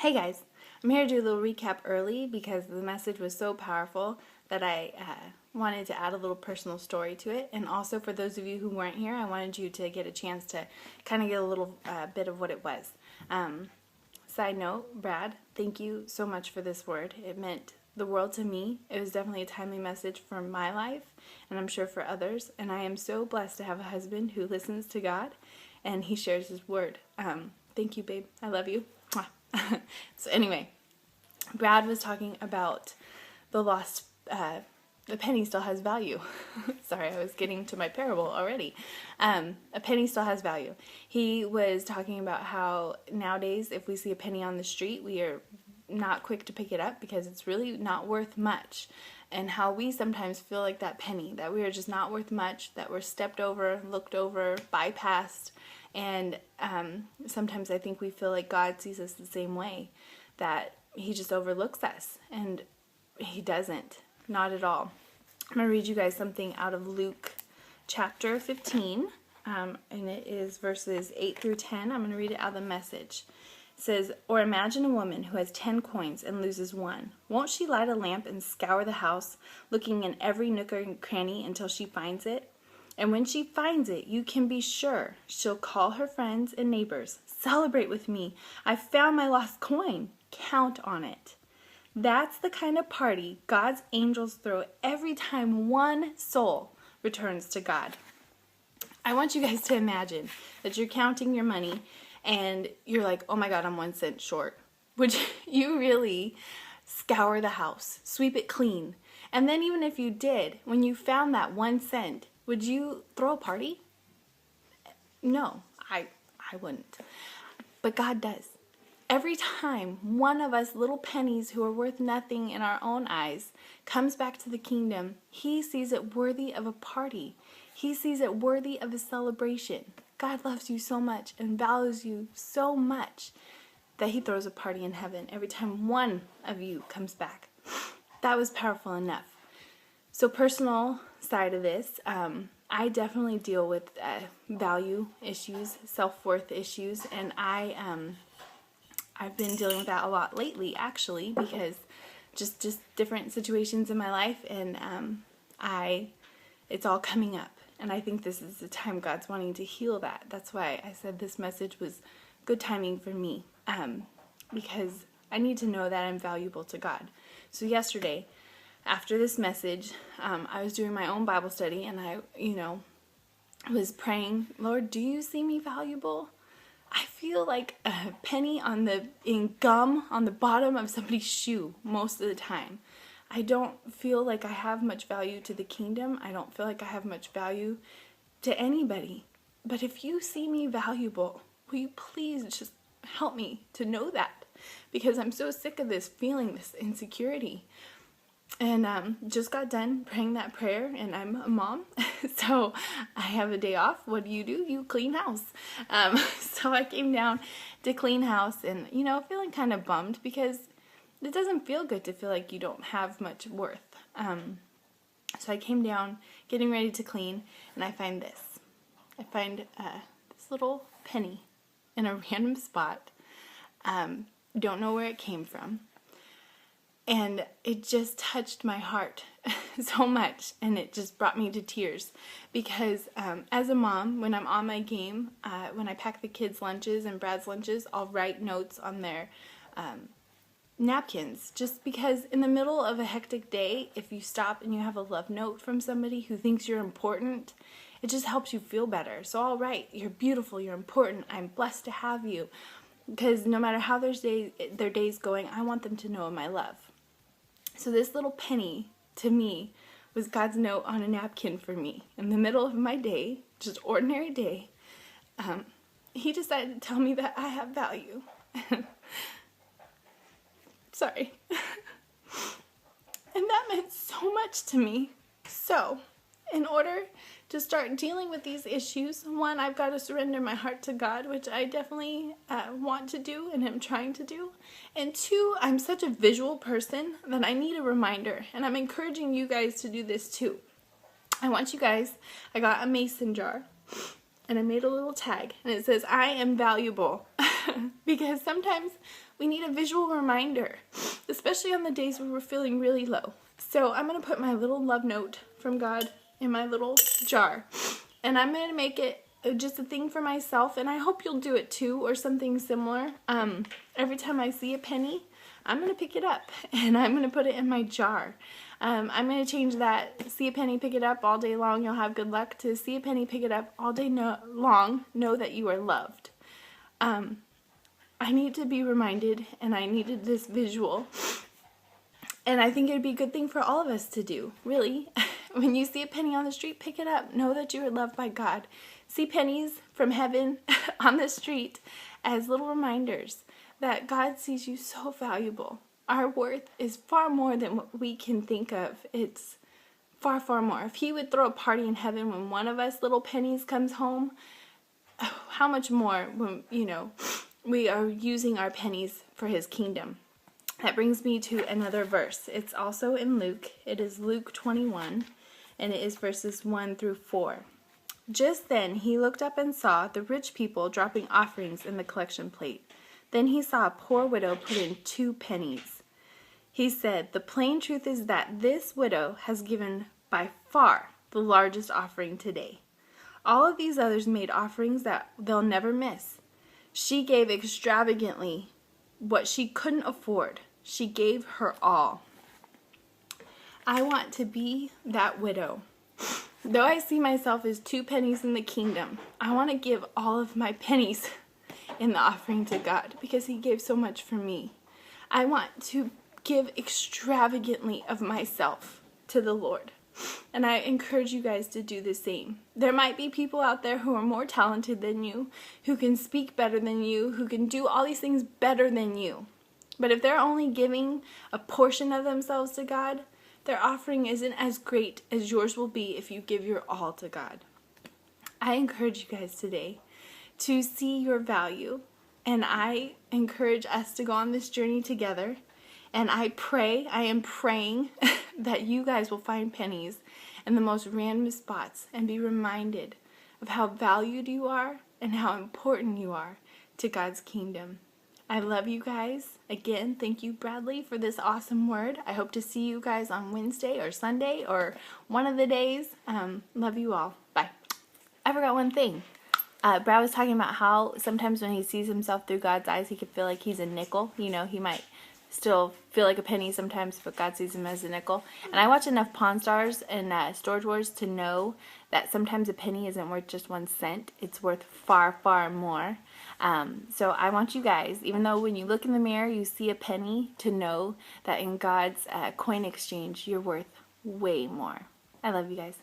Hey guys, I'm here to do a little recap early because the message was so powerful that I wanted to add a little personal story to it. And also for those of you who weren't here, I wanted you to get a chance to kind of get a little bit of what it was. Side note, Brad, thank you so much for this word. It meant the world to me. It was definitely a timely message for my life, and I'm sure for others. And I am so blessed to have a husband who listens to God and he shares his word. Thank you, babe. I love you. So anyway, Brad was talking about the lost, the penny still has value. Sorry, I was getting to my parable already. A penny still has value. He was talking about how nowadays if we see a penny on the street, we are not quick to pick it up because it's really not worth much. And how we sometimes feel like that penny, that we are just not worth much, that we're stepped over, looked over, bypassed. And sometimes I think we feel like God sees us the same way, that he just overlooks us. And he doesn't. Not at all. I'm going to read you guys something out of Luke chapter 15. And it is verses 8 through 10. I'm going to read it out of the Message. It says, "Or imagine a woman who has 10 coins and loses one. Won't she light a lamp and scour the house, looking in every nook and cranny until she finds it? And when she finds it, you can be sure she'll call her friends and neighbors. 'Celebrate with me. I found my lost coin.' Count on it." That's the kind of party God's angels throw every time one soul returns to God. I want you guys to imagine that you're counting your money and you're like, oh my God, I'm 1 cent short. Would you really scour the house, sweep it clean? And then even if you did, when you found that 1 cent, would you throw a party? No, I wouldn't. But God does. Every time one of us little pennies who are worth nothing in our own eyes comes back to the kingdom, he sees it worthy of a party. He sees it worthy of a celebration. God loves you so much and values you so much that he throws a party in heaven every time one of you comes back. That was powerful enough. So personal side of this, I definitely deal with value issues, self-worth issues, and I've been dealing with that a lot lately, actually, because just different situations in my life, and it's all coming up. And I think this is the time God's wanting to heal that. That's why I said this message was good timing for me, because I need to know that I'm valuable to God. So yesterday, after this message, I was doing my own Bible study, and I was praying, Lord, do you see me valuable? I feel like a penny in gum on the bottom of somebody's shoe most of the time. I don't feel like I have much value to the kingdom. I don't feel like I have much value to anybody. But if you see me valuable, will you please just help me to know that? Because I'm so sick of this feeling, this insecurity. And just got done praying that prayer, and I'm a mom, so I have a day off. What do? You clean house. So I came down to clean house, and feeling kind of bummed because it doesn't feel good to feel like you don't have much worth. So I came down, getting ready to clean, and I find this. I find this little penny in a random spot. Don't know where it came from. And it just touched my heart so much, and it just brought me to tears because as a mom, when I'm on my game, when I pack the kids' lunches and Brad's lunches, I'll write notes on their napkins, just because in the middle of a hectic day, if you stop and you have a love note from somebody who thinks you're important, it just helps you feel better. So I'll write, you're beautiful, you're important, I'm blessed to have you, because no matter how their day's going, I want them to know my love. So this little penny, to me, was God's note on a napkin for me. In the middle of my day, just ordinary day, he decided to tell me that I have value. Sorry. And that meant so much to me. So, in order to start dealing with these issues, one, I've got to surrender my heart to God, which I definitely want to do and am trying to do. And two, I'm such a visual person that I need a reminder, and I'm encouraging you guys to do this too. I got a mason jar, and I made a little tag, and it says, I am valuable. because sometimes we need a visual reminder, especially on the days where we're feeling really low. So I'm going to put my little love note from God in my little jar, and I'm going to make it just a thing for myself, and I hope you'll do it too, or something similar. Every time I see a penny, I'm going to pick it up, and I'm going to put it in my jar. I'm going to change that, see a penny, pick it up all day long, you'll have good luck, to see a penny, pick it up all day long, know that you are loved. I need to be reminded, and I needed this visual. And I think it would be a good thing for all of us to do, really. When you see a penny on the street, pick it up. Know that you are loved by God. See pennies from heaven on the street as little reminders that God sees you so valuable. Our worth is far more than what we can think of. It's far, far more. If He would throw a party in heaven when one of us little pennies comes home, how much more when, we are using our pennies for His kingdom. That brings me to another verse. It's also in Luke. It is Luke 21, and it is verses 1 through 4. Just then he looked up and saw the rich people dropping offerings in the collection plate. Then he saw a poor widow put in 2 pennies. He said, "The plain truth is that this widow has given by far the largest offering today. All of these others made offerings that they'll never miss. She gave extravagantly what she couldn't afford. She gave her all." I want to be that widow. Though I see myself as 2 pennies in the kingdom, I want to give all of my pennies in the offering to God because He gave so much for me. I want to give extravagantly of myself to the Lord. And I encourage you guys to do the same. There might be people out there who are more talented than you, who can speak better than you, who can do all these things better than you. But if they're only giving a portion of themselves to God, their offering isn't as great as yours will be if you give your all to God. I encourage you guys today to see your value, and I encourage us to go on this journey together. And I am praying that you guys will find pennies in the most random spots and be reminded of how valued you are and how important you are to God's kingdom. I love you guys. Again, thank you, Bradley, for this awesome word. I hope to see you guys on Wednesday or Sunday or one of the days. Love you all. Bye. I forgot one thing. Brad was talking about how sometimes when he sees himself through God's eyes, he could feel like he's a nickel. He might still feel like a penny sometimes, but God sees him as a nickel. And I watch enough Pawn Stars and Storage Wars to know that sometimes a penny isn't worth just 1 cent. It's worth far, far more. So I want you guys, even though when you look in the mirror you see a penny, to know that in God's coin exchange you're worth way more. I love you guys.